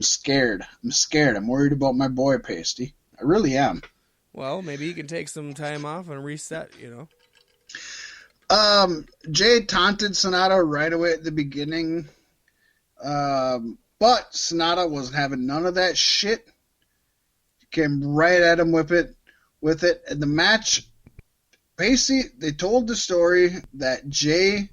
scared. I'm scared. I'm worried about my boy, Pasty. I really am. Well, maybe he can take some time off and reset, Jay taunted Sonata right away at the beginning. But Sonata wasn't having none of that shit. Came right at him with it. And the match, basically, they told the story that Jay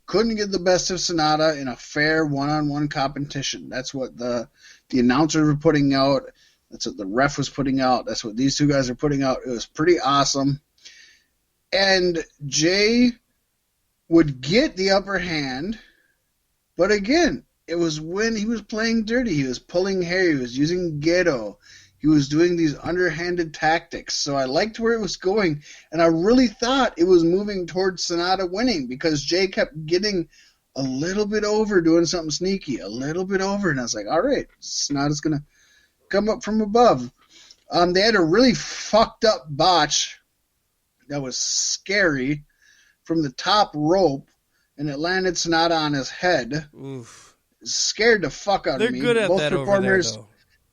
couldn't get the best of Sonata in a fair one-on-one competition. That's what the announcers were putting out. That's what the ref was putting out. That's what these two guys are putting out. It was pretty awesome. And Jay would get the upper hand, but again, it was when he was playing dirty. He was pulling hair. He was using ghetto. He was doing these underhanded tactics. So I liked where it was going, and I really thought it was moving towards Sonata winning because Jay kept getting a little bit over, doing something sneaky, a little bit over, and I was like, all right, Sonata's going to come up from above. They had a really fucked up botch that was scary from the top rope, and it landed Sonata on his head. Oof. Scared the fuck out They're of me. good at Both that performers, over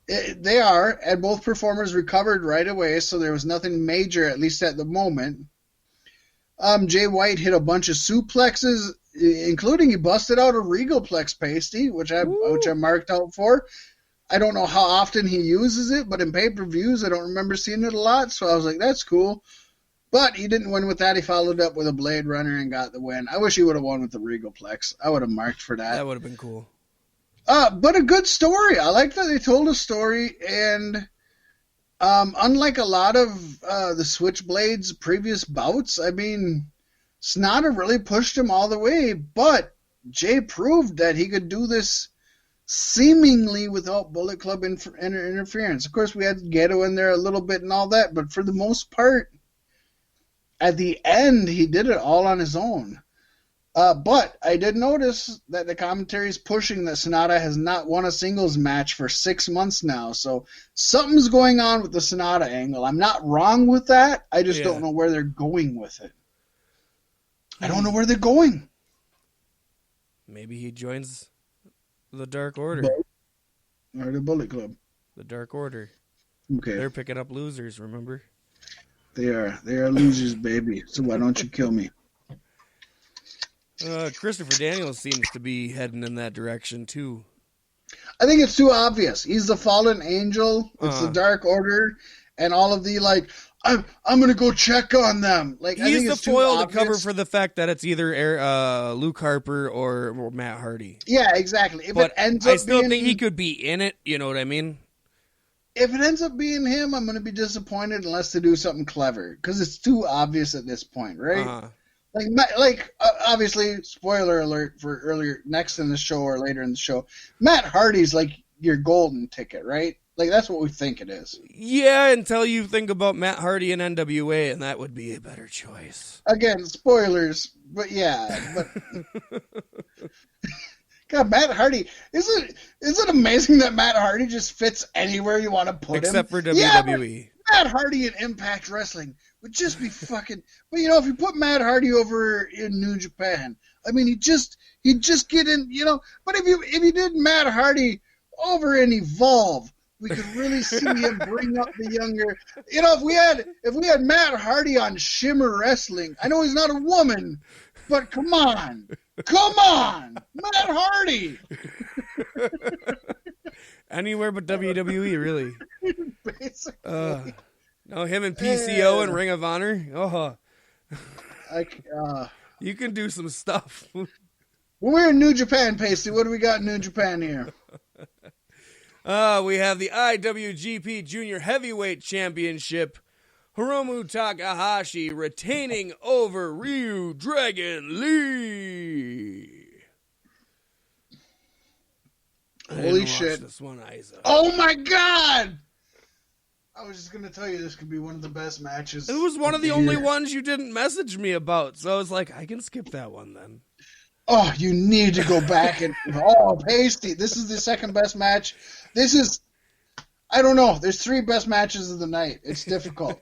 there, though. They are, and both performers recovered right away, so there was nothing major, at least at the moment. Jay White hit a bunch of suplexes, including he busted out a Regalplex Pasty, which I marked out for. I don't know how often he uses it, but in pay-per-views, I don't remember seeing it a lot, so I was like, that's cool. But he didn't win with that. He followed up with a Blade Runner and got the win. I wish he would have won with the Regalplex. I would have marked for that. That would have been cool. But a good story. I like that they told a story, and unlike a lot of the Switchblade's previous bouts, I mean, Sonata really pushed him all the way, but Jay proved that he could do this seemingly without Bullet Club interference. Of course, we had Ghetto in there a little bit and all that, but for the most part, at the end, he did it all on his own. But I did notice that the commentary is pushing that Sonata has not won a singles match for 6 months now. So something's going on with the Sonata angle. I'm not wrong with that. I just don't know where they're going with it. I don't know where they're going. Maybe he joins the Dark Order. Or the Bullet Club. The Dark Order. Okay. They're picking up losers, remember? They are. They are losers, baby. So why don't you kill me? Christopher Daniels seems to be heading in that direction, too. I think it's too obvious. He's the fallen angel. It's the Dark Order. And all of the, like, I'm going to go check on them. Like, I think He's it's the foil too to cover obvious. for the fact that it's either Luke Harper or Matt Hardy. Yeah, exactly. If But it ends up I still being, think he could be in it, you know what I mean? If it ends up being him, I'm going to be disappointed unless they do something clever. Because it's too obvious at this point, right? Obviously, spoiler alert for earlier, next in the show or later in the show, Matt Hardy's like your golden ticket, right? Like, that's what we think it is. Yeah, until you think about Matt Hardy and NWA, and that would be a better choice. Again, spoilers, but yeah. But God, Matt Hardy, isn't it amazing that Matt Hardy just fits anywhere you want to put him? Except for WWE. Yeah, Matt Hardy in Impact Wrestling would just be fucking. But you know, if you put Matt Hardy over in New Japan, I mean, he'd just get in, you know. But if you did Matt Hardy over in Evolve, we could really see him bring up the younger. You know, if we had Matt Hardy on Shimmer Wrestling, I know he's not a woman, but come on, Matt Hardy. Anywhere but WWE, really. Basically. No, him and PCO and Ring of Honor. You can do some stuff. When we're in New Japan, Pasty, what do we got in New Japan here? We have the IWGP Junior Heavyweight Championship. Hiromu Takahashi retaining over Ryu Dragon Lee. Holy shit. This one, Isa. Oh my God! I was just going to tell you this could be one of the best matches. It was one of the only ones you didn't message me about, so I was like, I can skip that one then. Oh, you need to go back and... Oh, Pasty, this is the second best match. This is... I don't know. There's 3 best matches of the night. It's difficult.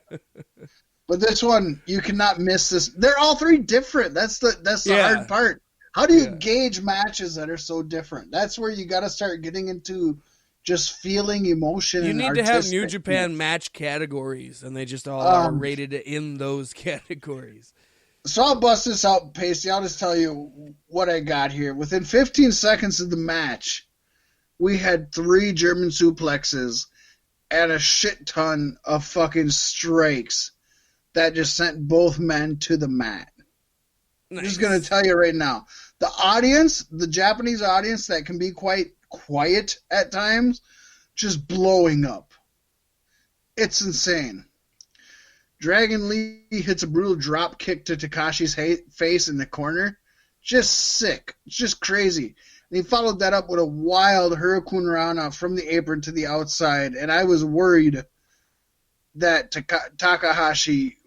But this one, you cannot miss this. They're all 3 different. That's the hard part. How do you gauge matches that are so different? That's where you got to start getting into just feeling emotion. You and need to have New artistic- Japan match categories, and they just all are rated in those categories. So I'll bust this out, Pacey. I'll just tell you what I got here. Within 15 seconds of the match, we had 3 German suplexes and a shit ton of fucking strikes that just sent both men to the mat. Nice. I'm just going to tell you right now. The audience, the Japanese audience that can be quite quiet at times, just blowing up. It's insane. Dragon Lee hits a brutal drop kick to Takashi's face in the corner. Just sick. Just crazy. And he followed that up with a wild Hurricane Rana from the apron to the outside. And I was worried that Takahashi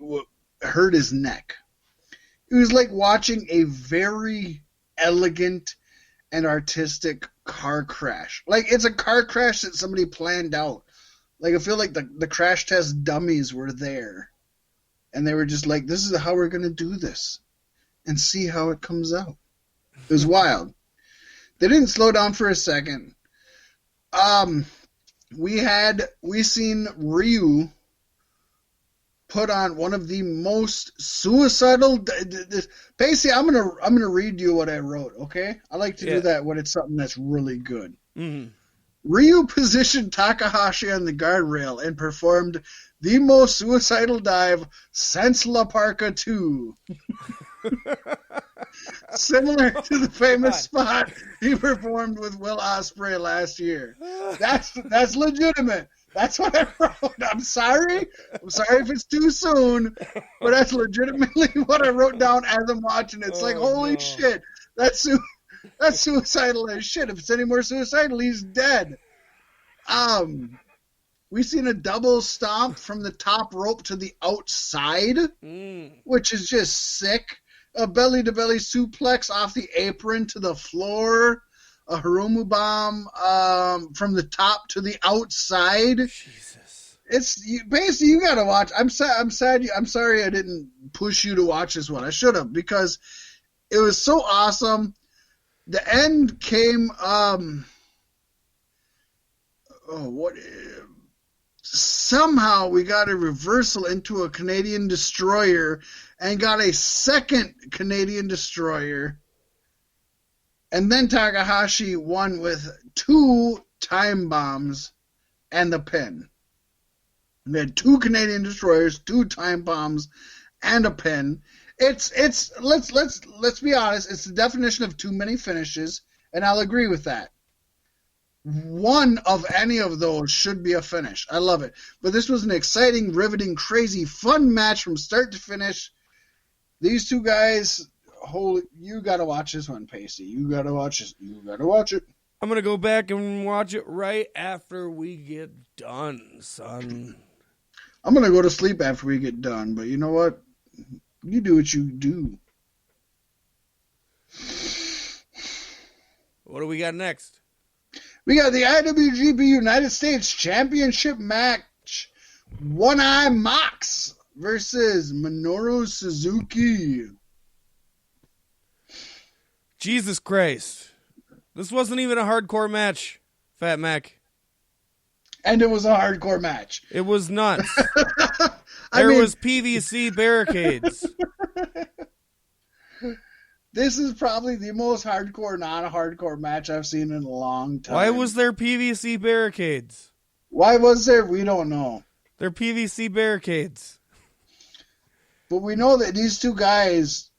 hurt his neck. It was like watching a very elegant and artistic car crash. Like, it's a car crash that somebody planned out. Like, I feel like the crash test dummies were there. And they were just like, this is how we're going to do this. And see how it comes out. It was wild. They didn't slow down for a second. We seen Ryu put on one of the most suicidal. Pacey, I'm gonna read you what I wrote. Okay, I like to do that when it's something that's really good. Mm-hmm. Ryu positioned Takahashi on the guardrail and performed the most suicidal dive since La Parka 2. Similar to the famous spot he performed with Will Ospreay last year. That's legitimate. That's what I wrote. I'm sorry if it's too soon, but that's legitimately what I wrote down as I'm watching it. It's holy shit, that's suicidal as shit. If it's any more suicidal, he's dead. We seen a double stomp from the top rope to the outside, which is just sick. A belly-to-belly suplex off the apron to the floor. A Hiromu bomb from the top to the outside. Jesus. Basically, you gotta watch. I'm sad. I'm sorry I didn't push you to watch this one. I should have, because it was so awesome. The end came. Somehow we got a reversal into a Canadian destroyer and got a second Canadian destroyer. And then Takahashi won with 2 time bombs and the pin. We had 2 Canadian destroyers, 2 time bombs, and a pin. Let's be honest, it's the definition of too many finishes, and I'll agree with that. One of any of those should be a finish. I love it. But this was an exciting, riveting, crazy, fun match from start to finish. These 2 guys, you gotta watch this one, Pacey. You gotta watch this. You gotta watch it. I'm gonna go back and watch it right after we get done, son. I'm gonna go to sleep after we get done, but you know what? You do what you do. What do we got next? We got the IWGP United States Championship match. One Eye Mox versus Minoru Suzuki. Jesus Christ. This wasn't even a hardcore match, Fat Mac. And it was a hardcore match. It was nuts. There was PVC barricades. This is probably the most hardcore, non-hardcore match I've seen in a long time. Why was there PVC barricades? Why was there? We don't know. They're PVC barricades. But we know that these 2 guys,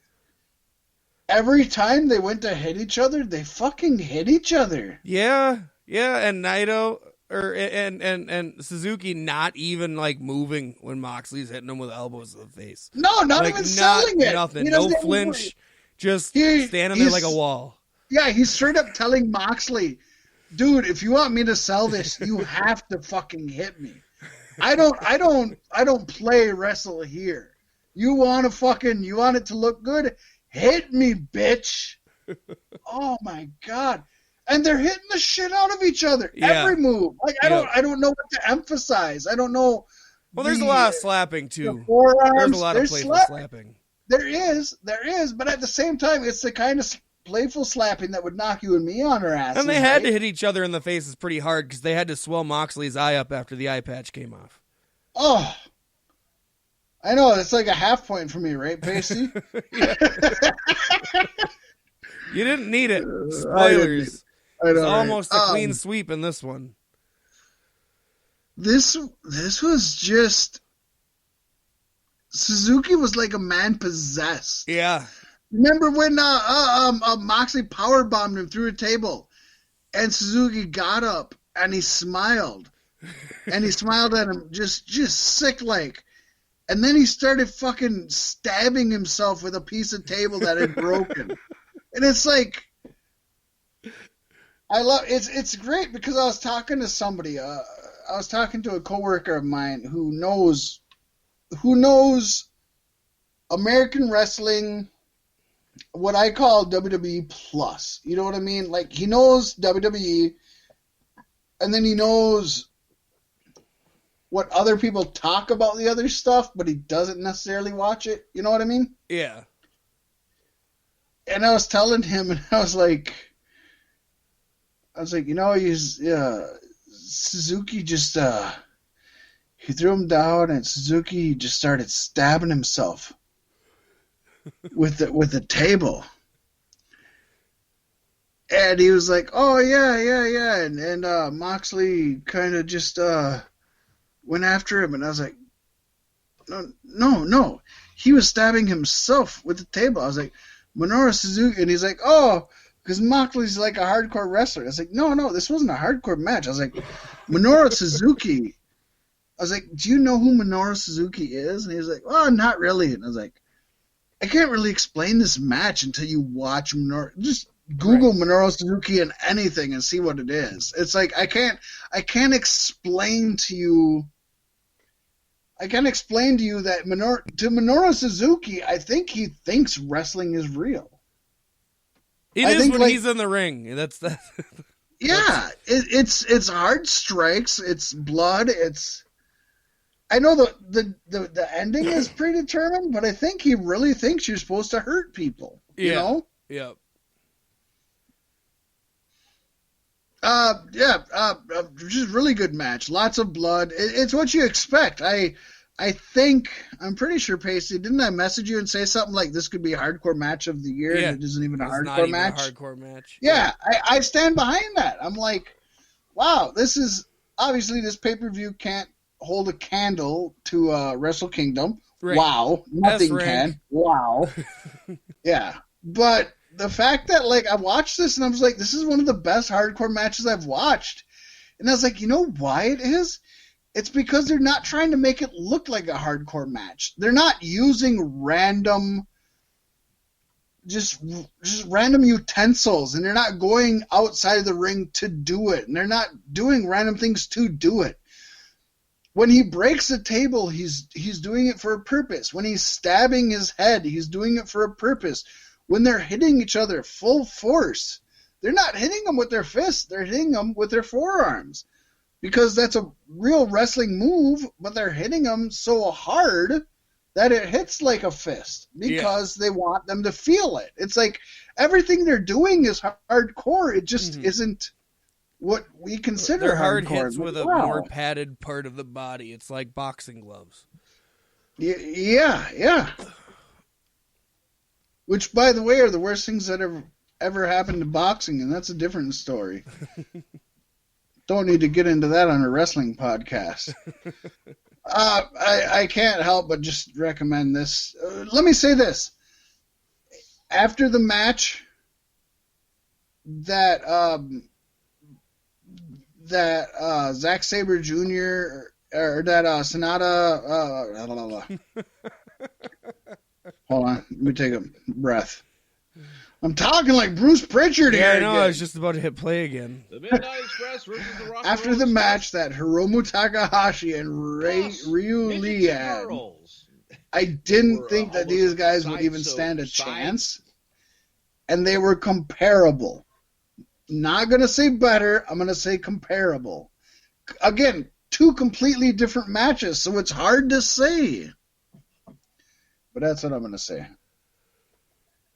every time they went to hit each other, they fucking hit each other. Yeah, and Naito and Suzuki not even moving when Moxley's hitting him with elbows to the face. No, not even selling it. Nothing. No flinch. Just standing there like a wall. Yeah, he's straight up telling Moxley, dude, if you want me to sell this, you have to fucking hit me. I don't play wrestle here. You want it to look good? Hit me, bitch. Oh my God. And they're hitting the shit out of each other. Yeah. Every move. I don't know what to emphasize. I don't know. Well, there's a lot of slapping too. Forearms, there's a lot of playful slapping. There is, but at the same time, it's the kind of playful slapping that would knock you and me on our asses. And they had to hit each other in the faces pretty hard because they had to swell Moxley's eye up after the eye patch came off. Oh, I know. It's like a half point for me, right, Pacey? You didn't need it. Spoilers. It's almost a clean sweep in this one. This was just... Suzuki was like a man possessed. Yeah. Remember when Moxley powerbombed him through a table, and Suzuki got up and he smiled, and he smiled at him just sick like, and then he started fucking stabbing himself with a piece of table that had broken, and it's like, I love it's great because I was talking to somebody, I was talking to a coworker of mine who knows American wrestling, what I call WWE plus. You know what I mean? Like, he knows WWE, and then he knows what other people talk about the other stuff, but he doesn't necessarily watch it. You know what I mean? Yeah. And I was telling him, and I was like, Suzuki just, he threw him down, and Suzuki just started stabbing himself with the table. And he was like, oh, yeah. And Moxley kind of just went after him. And I was like, no. He was stabbing himself with the table. I was like, Minoru Suzuki. And he's like, oh, because Moxley's like a hardcore wrestler. I was like, no, this wasn't a hardcore match. I was like, Minoru Suzuki. I was like, do you know who Minoru Suzuki is? And he was like, oh, not really. And I was like, I can't really explain this match until you watch Minoru. Just Google Minoru Suzuki and anything and see what it is. It's like, I can't explain to you. I can't explain to you that Minoru Suzuki, I think he thinks wrestling is real. It is when he's in the ring. That's yeah, it's hard strikes, it's blood, I know the ending is predetermined, but I think he really thinks you're supposed to hurt people. You know? Yeah. Just really good match. Lots of blood. It's what you expect. I'm pretty sure, Pacey, didn't I message you and say something like this could be a hardcore match of the year? Yeah. And it isn't even a hardcore match. A hardcore match. Yeah, I stand behind that. I'm like, wow, this is obviously this pay-per-view can't hold a candle to Wrestle Kingdom. Right. Wow, nothing can. Wow. Yeah, but the fact that like I watched this and I was like, this is one of the best hardcore matches I've watched, and I was like, you know why it is? It's because they're not trying to make it look like a hardcore match. They're not using random utensils, and they're not going outside of the ring to do it, and they're not doing random things to do it. When he breaks a table, he's doing it for a purpose. When he's stabbing his head, he's doing it for a purpose. When they're hitting each other full force, they're not hitting them with their fists, they're hitting them with their forearms. Because that's a real wrestling move, but they're hitting them so hard that it hits like a fist because they want them to feel it. It's like everything they're doing is hardcore. It just isn't what we consider they're hard hardcore. hits with a more padded part of the body. It's like boxing gloves. Yeah. Which, by the way, are the worst things that ever happened to boxing, and that's a different story. Don't need to get into that on a wrestling podcast. I can't help but just recommend this. Let me say this. After the match, that Zack Sabre Jr. or that Sonata. Hold on, let me take a breath. I'm talking like Bruce Pritchard here. Yeah, I know. Again. I was just about to hit play again. The Midnight Express versus the Rock After the match that Hiromu Takahashi and Ryu Lee had, I didn't think that these guys would even stand a chance, and they were comparable. Not going to say better, I'm going to say comparable. Again, two completely different matches, so it's hard to say. But that's what I'm going to say.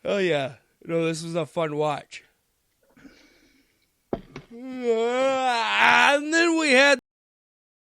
Oh, yeah. No, this was a fun watch. And then we had